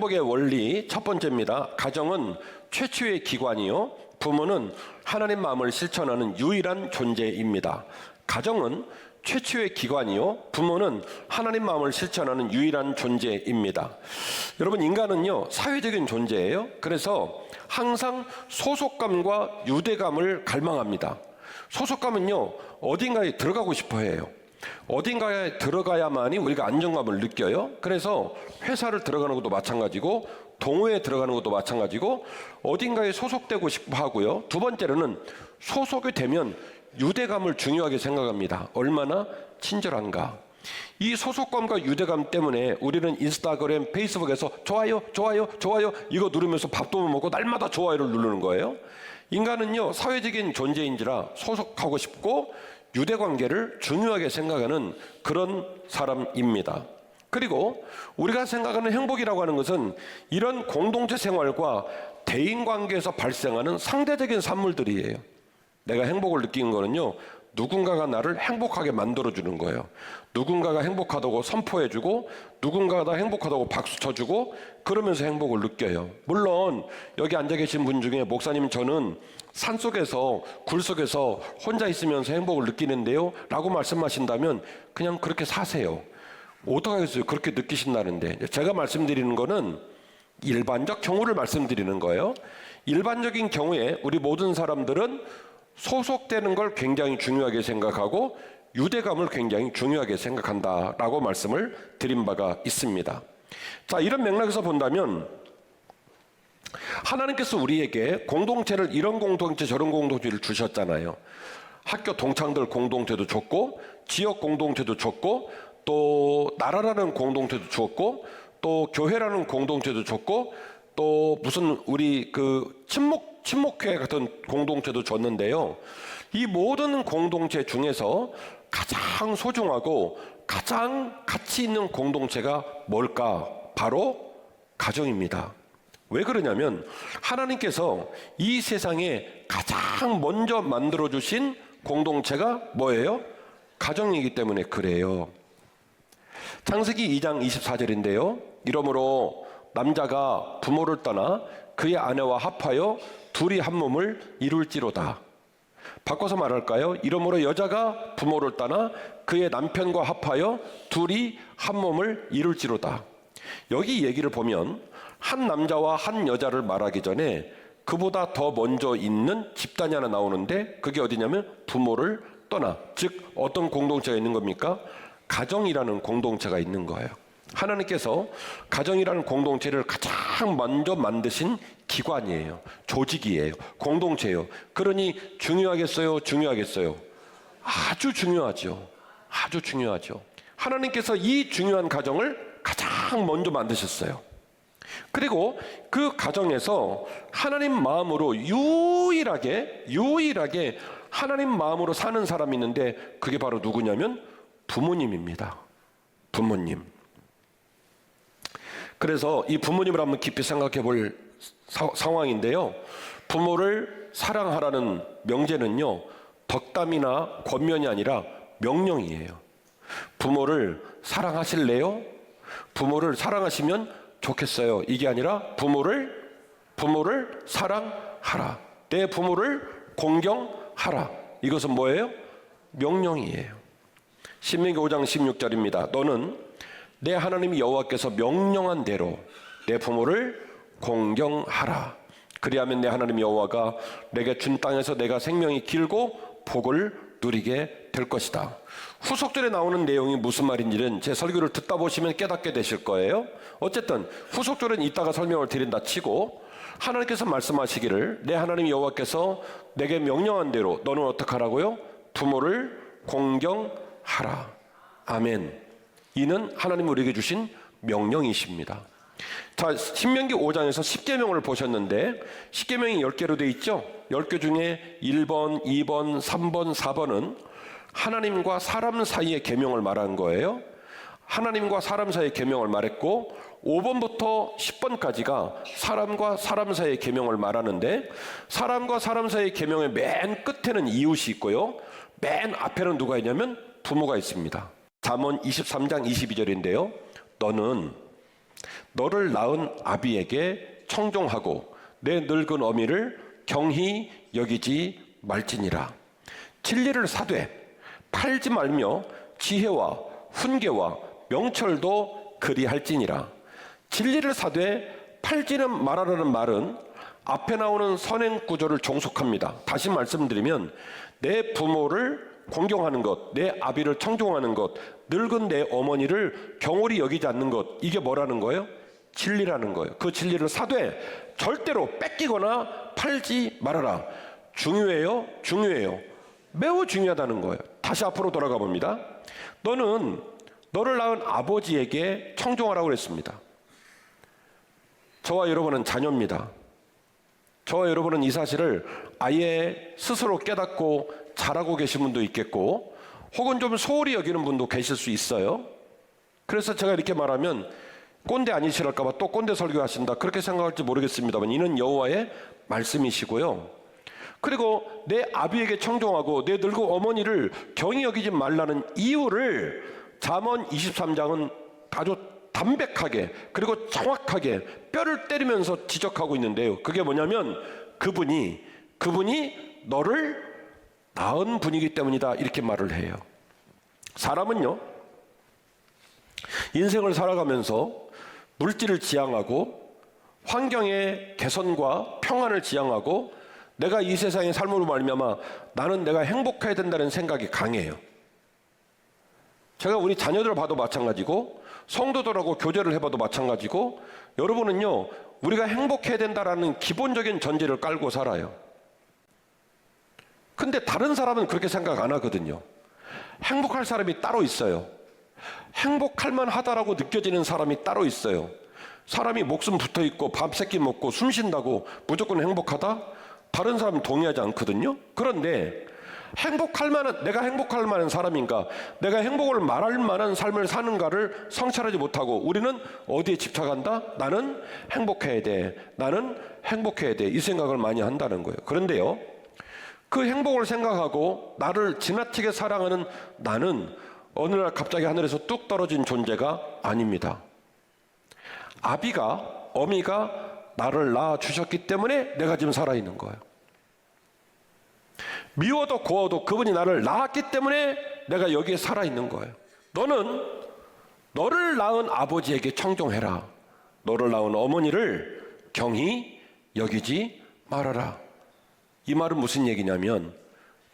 행복의 원리 첫 번째입니다. 가정은 최초의 기관이요, 부모는 하나님 마음을 실천하는 유일한 존재입니다. 가정은 최초의 기관이요, 부모는 하나님 마음을 실천하는 유일한 존재입니다. 여러분, 인간은요 사회적인 존재예요. 그래서 항상 소속감과 유대감을 갈망합니다. 소속감은요 어딘가에 들어가고 싶어 해요. 어딘가에 들어가야만이 우리가 안정감을 느껴요. 그래서 회사를 들어가는 것도 마찬가지고, 동호회에 들어가는 것도 마찬가지고, 어딘가에 소속되고 싶어 하고요. 두 번째로는 소속이 되면 유대감을 중요하게 생각합니다. 얼마나 친절한가. 이 소속감과 유대감 때문에 우리는 인스타그램, 페이스북에서 좋아요, 좋아요, 좋아요 이거 누르면서 밥도 못 먹고 날마다 좋아요를 누르는 거예요. 인간은요 사회적인 존재인지라 소속하고 싶고 유대관계를 중요하게 생각하는 그런 사람입니다. 그리고 우리가 생각하는 행복이라고 하는 것은 이런 공동체 생활과 대인관계에서 발생하는 상대적인 산물들이에요. 내가 행복을 느끼는 거는요 누군가가 나를 행복하게 만들어주는 거예요. 누군가가 행복하다고 선포해주고, 누군가가 행복하다고 박수 쳐주고, 그러면서 행복을 느껴요. 물론 여기 앉아 계신 분 중에 목사님 저는 산속에서 굴 속에서 혼자 있으면서 행복을 느끼는데요 라고 말씀하신다면 그냥 그렇게 사세요. 어떡하겠어요, 그렇게 느끼신다는데. 제가 말씀드리는 거는 일반적 경우를 말씀드리는 거예요. 일반적인 경우에 우리 모든 사람들은 소속되는 걸 굉장히 중요하게 생각하고 유대감을 굉장히 중요하게 생각한다라고 말씀을 드린 바가 있습니다. 자, 이런 맥락에서 본다면 하나님께서 우리에게 공동체를, 이런 공동체 저런 공동체를 주셨잖아요. 학교 동창들 공동체도 줬고, 지역 공동체도 줬고, 또 나라라는 공동체도 줬고, 또 교회라는 공동체도 줬고, 또 무슨 우리 그 친목회 같은 공동체도 줬는데요. 이 모든 공동체 중에서 가장 소중하고 가장 가치 있는 공동체가 뭘까? 바로 가정입니다. 왜 그러냐면 하나님께서 이 세상에 가장 먼저 만들어주신 공동체가 뭐예요? 가정이기 때문에 그래요. 창세기 2장 24절인데요. 이러므로 남자가 부모를 떠나 그의 아내와 합하여 둘이 한 몸을 이룰지로다. 바꿔서 말할까요? 이러므로 여자가 부모를 떠나 그의 남편과 합하여 둘이 한 몸을 이룰지로다. 여기 얘기를 보면 한 남자와 한 여자를 말하기 전에 그보다 더 먼저 있는 집단이 하나 나오는데, 그게 어디냐면 부모를 떠나, 즉 어떤 공동체가 있는 겁니까? 가정이라는 공동체가 있는 거예요. 하나님께서 가정이라는 공동체를 가장 먼저 만드신 기관이에요. 조직이에요. 공동체예요. 그러니 중요하겠어요? 중요하겠어요? 아주 중요하죠. 아주 중요하죠. 하나님께서 이 중요한 가정을 가장 먼저 만드셨어요. 그리고 그 가정에서 하나님 마음으로 유일하게 하나님 마음으로 사는 사람이 있는데, 그게 바로 누구냐면 부모님입니다. 부모님. 그래서 이 부모님을 한번 깊이 생각해 볼 상황인데요. 부모를 사랑하라는 명제는요, 덕담이나 권면이 아니라 명령이에요. 부모를 사랑하실래요? 부모를 사랑하시면 좋겠어요. 이게 아니라 부모를 사랑하라. 내 부모를 공경하라. 이것은 뭐예요? 명령이에요. 신명기 5장 16절입니다. 너는 내 하나님 여호와께서 명령한 대로 내 부모를 공경하라. 그리하면 내 하나님 여호와가 내게 준 땅에서 내가 생명이 길고 복을 누리게 될 것이다. 후속절에 나오는 내용이 무슨 말인지는 제 설교를 듣다 보시면 깨닫게 되실 거예요. 어쨌든 후속절은 이따가 설명을 드린다 치고, 하나님께서 말씀하시기를 내 하나님 여호와께서 내게 명령한 대로 너는 어떻게 하라고요? 부모를 공경하라. 아멘. 이는 하나님 우리에게 주신 명령이십니다. 자, 신명기 5장에서 10계명을 보셨는데 10계명이 10개로 되어 있죠. 10개 중에 1번, 2번, 3번, 4번은 하나님과 사람 사이의 계명을 말한 거예요. 하나님과 사람 사이의 계명을 말했고, 5번부터 10번까지가 사람과 사람 사이의 계명을 말하는데, 사람과 사람 사이의 계명의 맨 끝에는 이웃이 있고요, 맨 앞에는 누가 있냐면 부모가 있습니다. 잠언 23장 22절인데요. 너는 너를 낳은 아비에게 청종하고 내 늙은 어미를 경히 여기지 말지니라. 진리를 사되 팔지 말며 지혜와 훈계와 명철도 그리할지니라. 진리를 사되 팔지는 말하라는 말은 앞에 나오는 선행 구조를 종속합니다. 다시 말씀드리면 내 부모를 공경하는 것, 내 아비를 청종하는 것, 늙은 내 어머니를 경홀히 여기지 않는 것, 이게 뭐라는 거예요? 진리라는 거예요. 그 진리를 사되 절대로 뺏기거나 팔지 말아라. 중요해요? 중요해요. 매우 중요하다는 거예요. 다시 앞으로 돌아가 봅니다. 너는 너를 낳은 아버지에게 청종하라고 그랬습니다. 저와 여러분은 자녀입니다. 저와 여러분은 이 사실을 아예 스스로 깨닫고 잘하고 계신 분도 있겠고, 혹은 좀 소홀히 여기는 분도 계실 수 있어요. 그래서 제가 이렇게 말하면 꼰대 아니시랄까 봐 또 꼰대 설교하신다, 그렇게 생각할지 모르겠습니다만 이는 여호와의 말씀이시고요. 그리고 내 아비에게 청종하고 내 늙은 어머니를 경히 여기지 말라는 이유를 잠언 23장은 아주 담백하게 그리고 정확하게 뼈를 때리면서 지적하고 있는데요. 그게 뭐냐면 그분이 너를 낳은 분이기 때문이다, 이렇게 말을 해요. 사람은요, 인생을 살아가면서 물질을 지향하고 환경의 개선과 평안을 지향하고 내가 이 세상의 삶으로 말미암아 나는 내가 행복해야 된다는 생각이 강해요. 제가 우리 자녀들을 봐도 마찬가지고 성도들하고 교제를 해봐도 마찬가지고, 여러분은요, 우리가 행복해야 된다라는 기본적인 전제를 깔고 살아요. 근데 다른 사람은 그렇게 생각 안 하거든요. 행복할 사람이 따로 있어요. 행복할 만하다라고 느껴지는 사람이 따로 있어요. 사람이 목숨 붙어 있고 밥 세끼 먹고 숨 쉰다고 무조건 행복하다? 다른 사람은 동의하지 않거든요. 그런데 내가 행복할 만한 사람인가, 내가 행복을 말할 만한 삶을 사는가를 성찰하지 못하고 우리는 어디에 집착한다? 나는 행복해야 돼. 나는 행복해야 돼. 이 생각을 많이 한다는 거예요. 그런데요, 그 행복을 생각하고 나를 지나치게 사랑하는 나는 어느 날 갑자기 하늘에서 뚝 떨어진 존재가 아닙니다. 아비가, 어미가 나를 낳아주셨기 때문에 내가 지금 살아있는 거예요. 미워도 고워도 그분이 나를 낳았기 때문에 내가 여기에 살아있는 거예요. 너는 너를 낳은 아버지에게 청종해라. 너를 낳은 어머니를 경히 여기지 말아라. 이 말은 무슨 얘기냐면,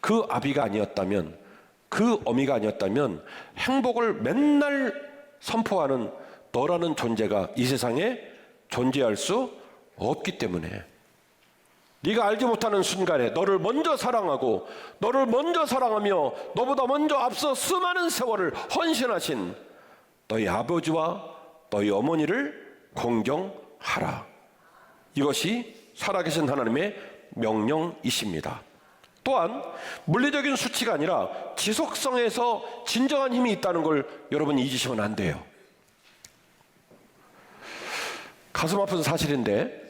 그 아비가 아니었다면, 그 어미가 아니었다면 행복을 맨날 선포하는 너라는 존재가 이 세상에 존재할 수 없기 때문에, 네가 알지 못하는 순간에 너를 먼저 사랑하고 너를 먼저 사랑하며 너보다 먼저 앞서 수많은 세월을 헌신하신 너희 아버지와 너희 어머니를 공경하라. 이것이 살아계신 하나님의 명령이십니다. 또한 물리적인 수치가 아니라 지속성에서 진정한 힘이 있다는 걸 여러분 잊으시면 안 돼요. 가슴 아픈 사실인데,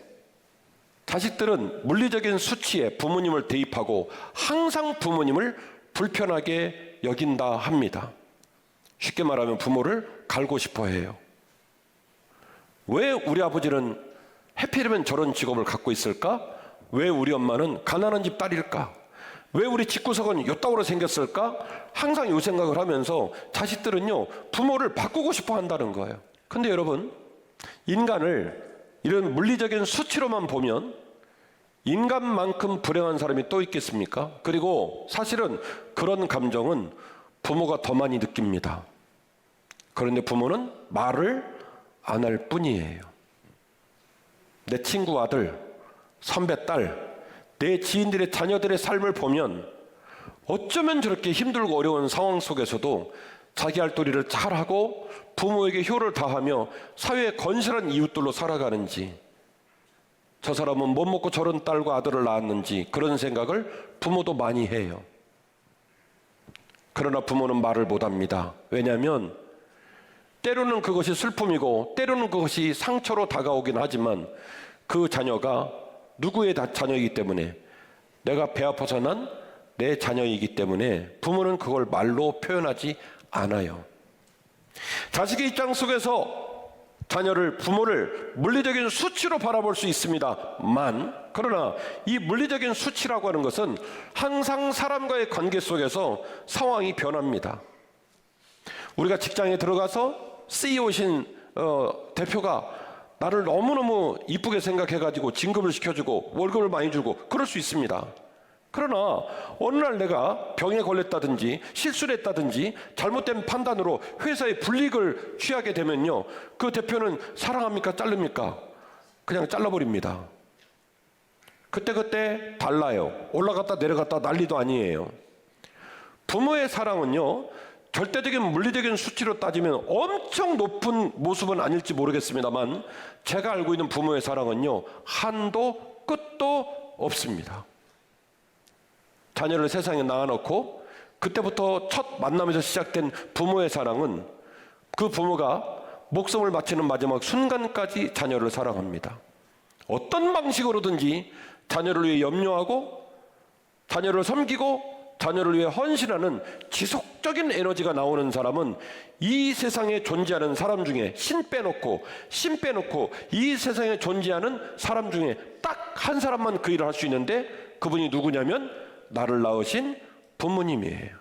자식들은 물리적인 수치에 부모님을 대입하고 항상 부모님을 불편하게 여긴다 합니다. 쉽게 말하면 부모를 갈고 싶어 해요. 왜 우리 아버지는 해피하면 저런 직업을 갖고 있을까? 왜 우리 엄마는 가난한 집 딸일까? 왜 우리 집구석은 요따구로 생겼을까? 항상 이 생각을 하면서 자식들은요, 부모를 바꾸고 싶어 한다는 거예요. 근데 여러분, 인간을 이런 물리적인 수치로만 보면 인간만큼 불행한 사람이 또 있겠습니까? 그리고 사실은 그런 감정은 부모가 더 많이 느낍니다. 그런데 부모는 말을 안 할 뿐이에요. 내 친구 아들, 선배 딸, 내 지인들의 자녀들의 삶을 보면 어쩌면 저렇게 힘들고 어려운 상황 속에서도 자기 할 도리를 잘하고 부모에게 효를 다하며 사회에 건실한 이웃들로 살아가는지, 저 사람은 못 먹고 저런 딸과 아들을 낳았는지, 그런 생각을 부모도 많이 해요. 그러나 부모는 말을 못합니다. 왜냐하면 때로는 그것이 슬픔이고 때로는 그것이 상처로 다가오긴 하지만 그 자녀가 누구의 자녀이기 때문에, 내가 배 아파서 난 내 자녀이기 때문에 부모는 그걸 말로 표현하지 않아요. 자식의 입장 속에서 부모를 물리적인 수치로 바라볼 수 있습니다만, 그러나 이 물리적인 수치라고 하는 것은 항상 사람과의 관계 속에서 상황이 변합니다. 우리가 직장에 들어가서 CEO신 대표가 나를 너무너무 이쁘게 생각해가지고 진급을 시켜주고 월급을 많이 주고 그럴 수 있습니다. 그러나 어느 날 내가 병에 걸렸다든지 실수를 했다든지 잘못된 판단으로 회사에 불이익을 취하게 되면요, 그 대표는 사랑합니까? 자릅니까? 그냥 잘라버립니다. 그때 달라요. 올라갔다 내려갔다 난리도 아니에요. 부모의 사랑은요, 절대적인 물리적인 수치로 따지면 엄청 높은 모습은 아닐지 모르겠습니다만, 제가 알고 있는 부모의 사랑은요, 한도 끝도 없습니다. 자녀를 세상에 낳아놓고 그때부터 첫 만남에서 시작된 부모의 사랑은 그 부모가 목숨을 바치는 마지막 순간까지 자녀를 사랑합니다. 어떤 방식으로든지 자녀를 위해 염려하고 자녀를 섬기고 자녀를 위해 헌신하는 지속적인 에너지가 나오는 사람은 이 세상에 존재하는 사람 중에 신 빼놓고 이 세상에 존재하는 사람 중에 딱 한 사람만 그 일을 할 수 있는데, 그분이 누구냐면 나를 낳으신 부모님이에요.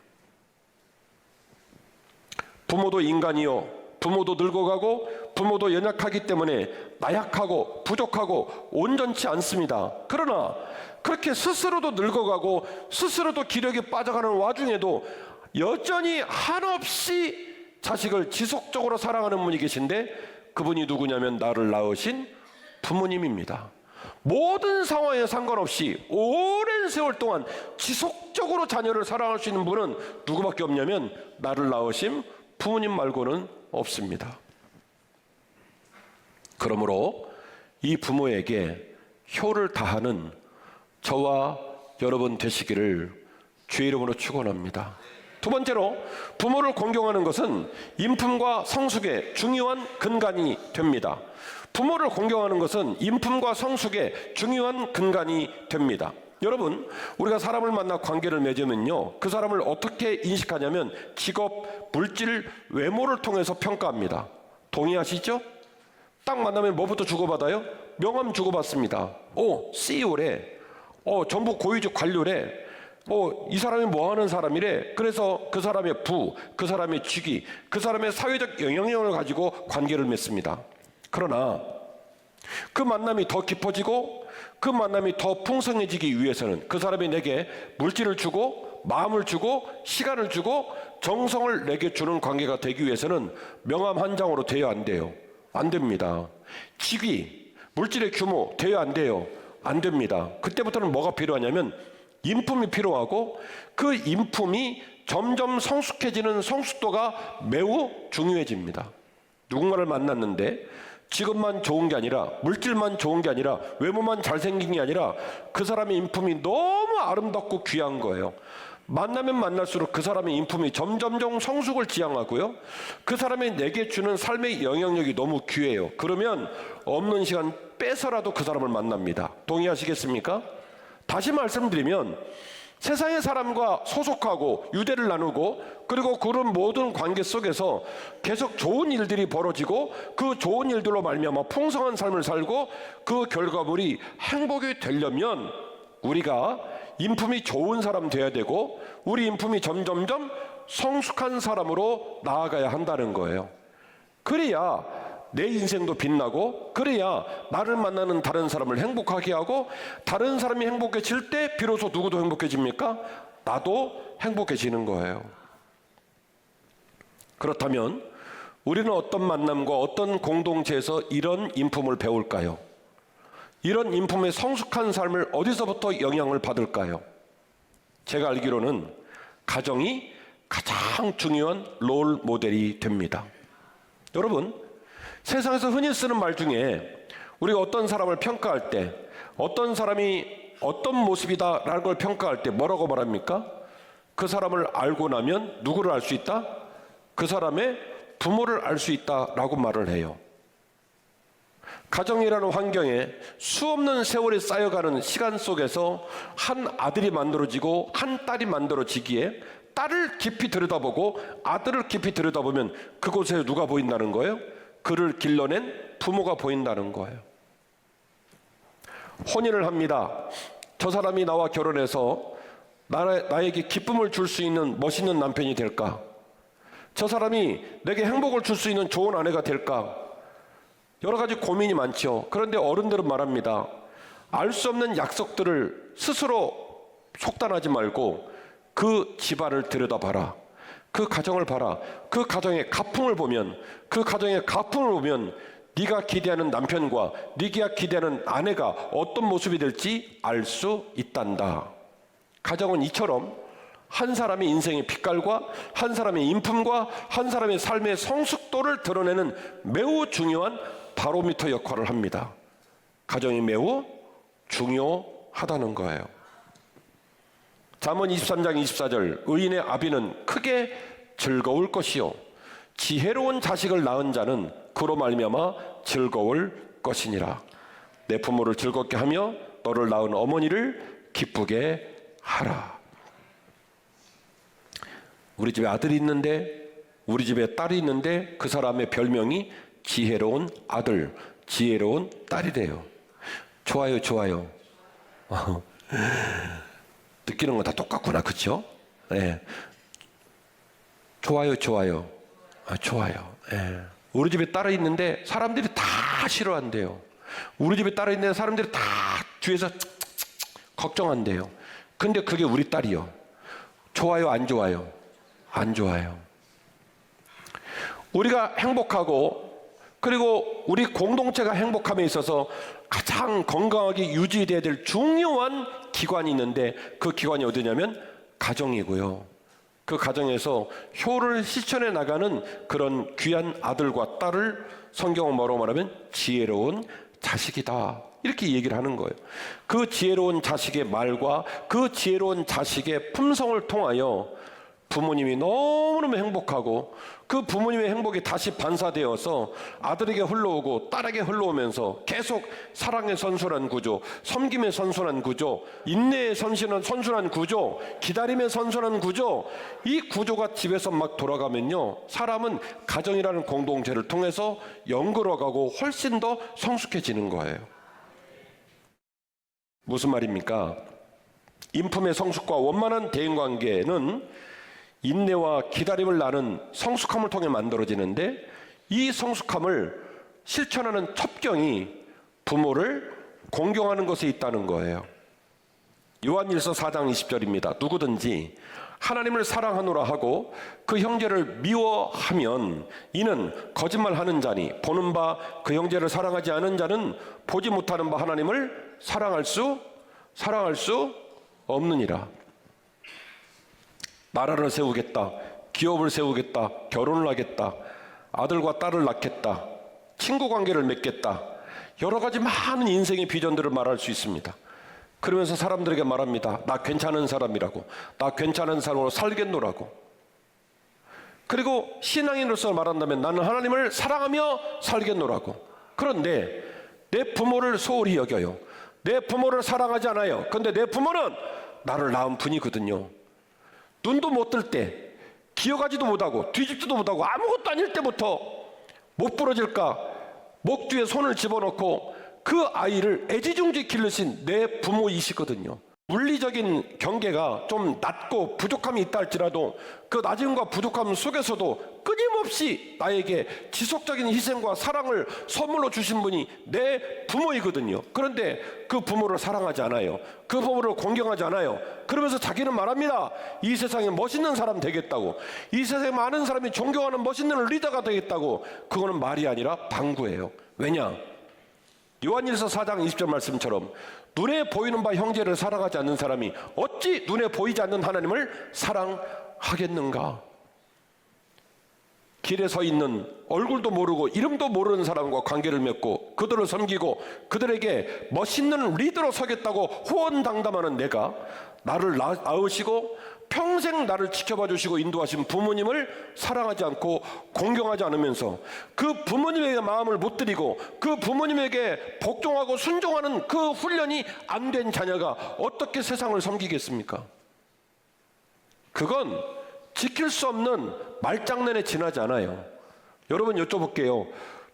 부모도 인간이요, 부모도 늙어가고 부모도 연약하기 때문에 나약하고 부족하고 온전치 않습니다. 그러나 그렇게 스스로도 늙어가고 스스로도 기력이 빠져가는 와중에도 여전히 한없이 자식을 지속적으로 사랑하는 분이 계신데, 그분이 누구냐면 나를 낳으신 부모님입니다. 모든 상황에 상관없이 오랜 세월 동안 지속적으로 자녀를 사랑할 수 있는 분은 누구밖에 없냐면 나를 낳으신 부모님 말고는 없습니다. 그러므로 이 부모에게 효를 다하는 저와 여러분 되시기를 주의 이름으로 축원합니다. 두 번째로, 부모를 공경하는 것은 인품과 성숙의 중요한 근간이 됩니다. 부모를 공경하는 것은 인품과 성숙의 중요한 근간이 됩니다. 여러분, 우리가 사람을 만나 관계를 맺으면요, 그 사람을 어떻게 인식하냐면 직업, 물질, 외모를 통해서 평가합니다. 동의하시죠? 딱 만나면 뭐부터 주고받아요? 명함 주고받습니다. CEO래. 정부 고위직 관료래. 이 사람이 뭐 하는 사람이래. 그래서 그 사람의 그 사람의 직위, 그 사람의 사회적 영향력을 가지고 관계를 맺습니다. 그러나 그 만남이 더 깊어지고 그 만남이 더 풍성해지기 위해서는 그 사람이 내게 물질을 주고 마음을 주고 시간을 주고 정성을 내게 주는 관계가 되기 위해서는 명함 한 장으로 돼야 안 돼요. 안 됩니다. 직위, 물질의 규모 돼야 안 돼요. 안 됩니다. 그때부터는 뭐가 필요하냐면 인품이 필요하고, 그 인품이 점점 성숙해지는 성숙도가 매우 중요해집니다. 누군가를 만났는데 직업만 좋은 게 아니라, 물질만 좋은 게 아니라, 외모만 잘생긴 게 아니라 그 사람의 인품이 너무 아름답고 귀한 거예요. 만나면 만날수록 그 사람의 인품이 점점점 성숙을 지향하고요, 그 사람이 내게 주는 삶의 영향력이 너무 귀해요. 그러면 없는 시간 빼서라도 그 사람을 만납니다. 동의하시겠습니까? 다시 말씀드리면, 세상의 사람과 소속하고 유대를 나누고 그리고 그런 모든 관계 속에서 계속 좋은 일들이 벌어지고 그 좋은 일들로 말미암아 풍성한 삶을 살고 그 결과물이 행복이 되려면 우리가 인품이 좋은 사람 돼야 되고, 우리 인품이 점점점 성숙한 사람으로 나아가야 한다는 거예요. 그래야 내 인생도 빛나고, 그래야 나를 만나는 다른 사람을 행복하게 하고, 다른 사람이 행복해질 때 비로소 누구도 행복해집니까? 나도 행복해지는 거예요. 그렇다면 우리는 어떤 만남과 어떤 공동체에서 이런 인품을 배울까요? 이런 인품의 성숙한 삶을 어디서부터 영향을 받을까요? 제가 알기로는 가정이 가장 중요한 롤 모델이 됩니다. 여러분, 세상에서 흔히 쓰는 말 중에 우리가 어떤 사람을 평가할 때, 어떤 사람이 어떤 모습이다라는 걸 평가할 때 뭐라고 말합니까? 그 사람을 알고 나면 누구를 알 수 있다? 그 사람의 부모를 알 수 있다라고 말을 해요. 가정이라는 환경에 수없는 세월이 쌓여가는 시간 속에서 한 아들이 만들어지고 한 딸이 만들어지기에, 딸을 깊이 들여다보고 아들을 깊이 들여다보면 그곳에 누가 보인다는 거예요? 그를 길러낸 부모가 보인다는 거예요. 혼인을 합니다. 저 사람이 나와 결혼해서 나에게 기쁨을 줄 수 있는 멋있는 남편이 될까? 저 사람이 내게 행복을 줄 수 있는 좋은 아내가 될까? 여러 가지 고민이 많죠. 그런데 어른들은 말합니다. 알 수 없는 약속들을 스스로 속단하지 말고 그 집안을 들여다봐라. 그 가정을 봐라. 그 가정의 가풍을 보면, 그 가정의 가풍을 보면 네가 기대하는 남편과 네가 기대하는 아내가 어떤 모습이 될지 알 수 있단다. 가정은 이처럼 한 사람의 인생의 빛깔과 한 사람의 인품과 한 사람의 삶의 성숙도를 드러내는 매우 중요한 바로미터 역할을 합니다. 가정이 매우 중요하다는 거예요. 잠언 23장 24절 의인의 아비는 크게 즐거울 것이요 지혜로운 자식을 낳은 자는 그로 말미암아 즐거울 것이니라. 내 부모를 즐겁게 하며 너를 낳은 어머니를 기쁘게 하라. 우리 집에 아들이 있는데, 우리 집에 딸이 있는데 그 사람의 별명이 지혜로운 아들, 지혜로운 딸이래요. 좋아요, 좋아요. 느끼는 건 다 똑같구나, 그렇죠? 네. 좋아요, 좋아요. 좋아요. 네. 우리 집에 딸이 있는데 사람들이 다 싫어한대요. 우리 집에 딸이 있는데 사람들이 다 뒤에서 걱정한대요. 근데 그게 우리 딸이요. 좋아요, 안 좋아요? 안 좋아요. 우리가 행복하고 그리고 우리 공동체가 행복함에 있어서 가장 건강하게 유지돼야 될 중요한 기관이 있는데 그 기관이 어디냐면 가정이고요. 그 가정에서 효를 실천해 나가는 그런 귀한 아들과 딸을 성경은 뭐라고 말하면 지혜로운 자식이다. 이렇게 얘기를 하는 거예요. 그 지혜로운 자식의 말과 그 지혜로운 자식의 품성을 통하여 부모님이 너무너무 행복하고 그 부모님의 행복이 다시 반사되어서 아들에게 흘러오고 딸에게 흘러오면서 계속 사랑의 선순환 구조, 섬김의 선순환 구조, 인내의 선순환 구조, 기다림의 선순환 구조, 이 구조가 집에서 막 돌아가면요 사람은 가정이라는 공동체를 통해서 연결어가고 훨씬 더 성숙해지는 거예요. 무슨 말입니까? 인품의 성숙과 원만한 대인관계는 인내와 기다림을 나눈 성숙함을 통해 만들어지는데 이 성숙함을 실천하는 첩경이 부모를 공경하는 것에 있다는 거예요. 요한일서 4장 20절입니다. 누구든지 하나님을 사랑하노라 하고 그 형제를 미워하면 이는 거짓말하는 자니 보는 바 그 형제를 사랑하지 않은 자는 보지 못하는 바 하나님을 사랑할 수 없느니라. 나라를 세우겠다, 기업을 세우겠다, 결혼을 하겠다, 아들과 딸을 낳겠다, 친구 관계를 맺겠다, 여러 가지 많은 인생의 비전들을 말할 수 있습니다. 그러면서 사람들에게 말합니다. 나 괜찮은 사람이라고, 나 괜찮은 사람으로 살겠노라고. 그리고 신앙인으로서 말한다면 나는 하나님을 사랑하며 살겠노라고. 그런데 내 부모를 소홀히 여겨요. 내 부모를 사랑하지 않아요. 그런데 내 부모는 나를 낳은 분이거든요. 눈도 못 뜰 때, 기어가지도 못하고 뒤집지도 못하고 아무것도 아닐 때부터 못 부러질까 목 뒤에 손을 집어넣고 그 아이를 애지중지 기르신 내 부모이시거든요. 물리적인 경계가 좀 낮고 부족함이 있다 할지라도 그 낮음과 부족함 속에서도 끊임없이 나에게 지속적인 희생과 사랑을 선물로 주신 분이 내 부모이거든요. 그런데 그 부모를 사랑하지 않아요. 그 부모를 공경하지 않아요. 그러면서 자기는 말합니다. 이 세상에 멋있는 사람 되겠다고, 이 세상에 많은 사람이 존경하는 멋있는 리더가 되겠다고. 그거는 말이 아니라 방구예요. 왜냐? 요한일서 4장 20절 말씀처럼 눈에 보이는 바 형제를 사랑하지 않는 사람이 어찌 눈에 보이지 않는 하나님을 사랑하겠는가? 길에 서 있는 얼굴도 모르고 이름도 모르는 사람과 관계를 맺고 그들을 섬기고 그들에게 멋있는 리더로 서겠다고 호언당담하는 내가 나를 낳으시고 평생 나를 지켜봐 주시고 인도하신 부모님을 사랑하지 않고 공경하지 않으면서 그 부모님에게 마음을 못 드리고 그 부모님에게 복종하고 순종하는 그 훈련이 안 된 자녀가 어떻게 세상을 섬기겠습니까? 그건 지킬 수 없는 말장난에 지나지 않아요. 여러분 여쭤볼게요.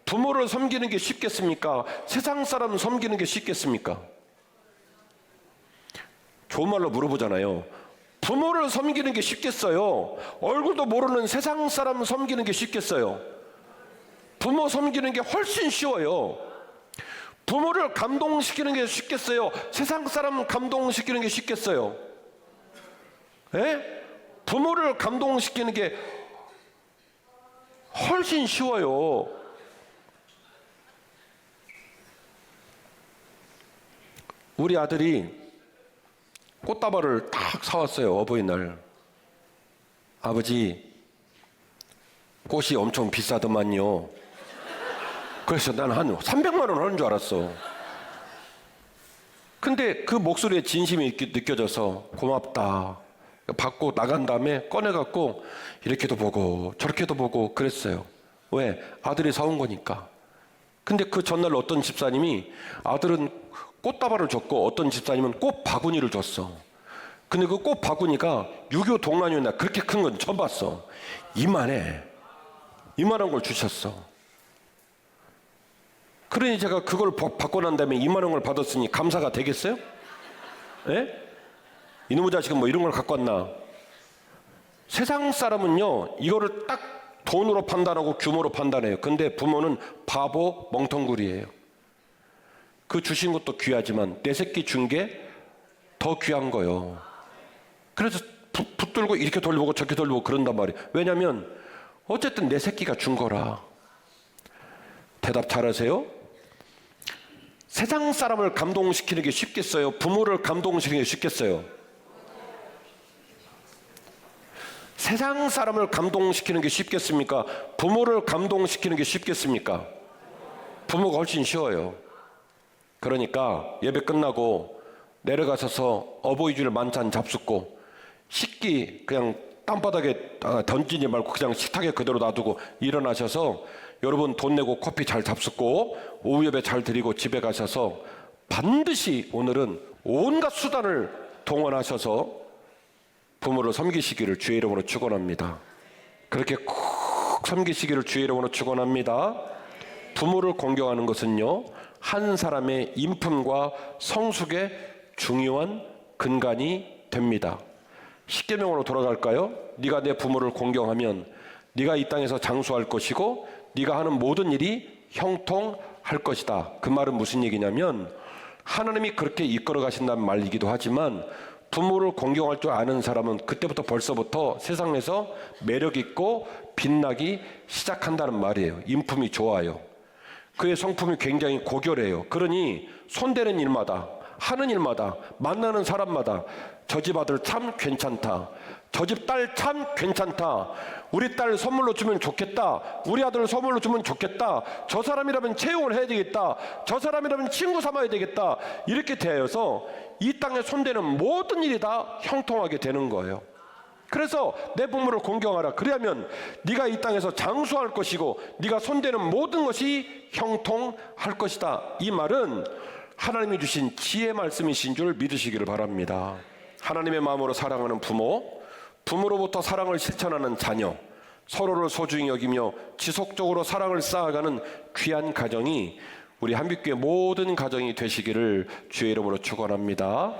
부모를 섬기는 게 쉽겠습니까? 세상 사람 섬기는 게 쉽겠습니까? 좋은 말로 물어보잖아요. 부모를 섬기는 게 쉽겠어요? 얼굴도 모르는 세상 사람 섬기는 게 쉽겠어요? 부모 섬기는 게 훨씬 쉬워요. 부모를 감동시키는 게 쉽겠어요? 세상 사람 감동시키는 게 쉽겠어요? 예? 부모를 감동시키는 게 훨씬 쉬워요. 우리 아들이 꽃다발을 딱 사왔어요. 어버이날. 아버지, 꽃이 엄청 비싸더만요. 그래서 난 한 300만 원 하는 줄 알았어. 근데 그 목소리에 진심이 느껴져서 고맙다. 받고 나간 다음에 꺼내갖고 이렇게도 보고 저렇게도 보고 그랬어요. 왜? 아들이 사온 거니까. 근데 그 전날 어떤 집사님이 아들은 꽃다발을 줬고 어떤 집사님은 꽃 바구니를 줬어. 근데 그 꽃 바구니가 6.25 동란이나 그렇게 큰 건 처음 봤어. 이만한 걸 주셨어. 그러니 제가 그걸 받고 난 다음에 이만한 걸 받았으니 감사가 되겠어요? 예? 이놈의 자식은 뭐 이런 걸 갖고 왔나? 세상 사람은요 이거를 딱 돈으로 판단하고 규모로 판단해요. 근데 부모는 바보 멍텅구리예요. 그 주신 것도 귀하지만 내 새끼 준 게 더 귀한 거요. 그래서 붙들고 이렇게 돌려보고 저렇게 돌려보고 그런단 말이에요. 왜냐하면 어쨌든 내 새끼가 준 거라. 대답 잘하세요. 세상 사람을 감동시키는 게 쉽겠어요? 부모를 감동시키는 게 쉽겠어요? 세상 사람을 감동시키는 게 쉽겠습니까? 부모를 감동시키는 게 쉽겠습니까? 부모가 훨씬 쉬워요. 그러니까 예배 끝나고 내려가셔서 어버이줄 만찬 잡숫고 식기 그냥 땅바닥에 던지지 말고 그냥 식탁에 그대로 놔두고 일어나셔서 여러분 돈 내고 커피 잘 잡숫고 오후 예배 잘 드리고 집에 가셔서 반드시 오늘은 온갖 수단을 동원하셔서 부모를 섬기시기를 주의 이름으로 축원합니다. 그렇게 꼭 섬기시기를 주의 이름으로 축원합니다. 부모를 공경하는 것은요 한 사람의 인품과 성숙의 중요한 근간이 됩니다. 십계명으로 돌아갈까요? 네가 내 부모를 공경하면 네가 이 땅에서 장수할 것이고 네가 하는 모든 일이 형통할 것이다. 그 말은 무슨 얘기냐면 하나님이 그렇게 이끌어 가신다는 말이기도 하지만 부모를 공경할 줄 아는 사람은 그때부터 벌써부터 세상에서 매력 있고 빛나기 시작한다는 말이에요. 인품이 좋아요. 그의 성품이 굉장히 고결해요. 그러니 손대는 일마다 하는 일마다 만나는 사람마다 저 집 아들 참 괜찮다. 저 집 딸 참 괜찮다. 우리 딸 선물로 주면 좋겠다. 우리 아들 선물로 주면 좋겠다. 저 사람이라면 채용을 해야 되겠다. 저 사람이라면 친구 삼아야 되겠다. 이렇게 되어서 이 땅에 손대는 모든 일이 다 형통하게 되는 거예요. 그래서 내 부모를 공경하라. 그러면 네가 이 땅에서 장수할 것이고 네가 손대는 모든 것이 형통할 것이다. 이 말은 하나님이 주신 지혜 말씀이신 줄 믿으시기를 바랍니다. 하나님의 마음으로 사랑하는 부모, 부모로부터 사랑을 실천하는 자녀, 서로를 소중히 여기며 지속적으로 사랑을 쌓아가는 귀한 가정이 우리 한빛교회 모든 가정이 되시기를 주의 이름으로 축원합니다.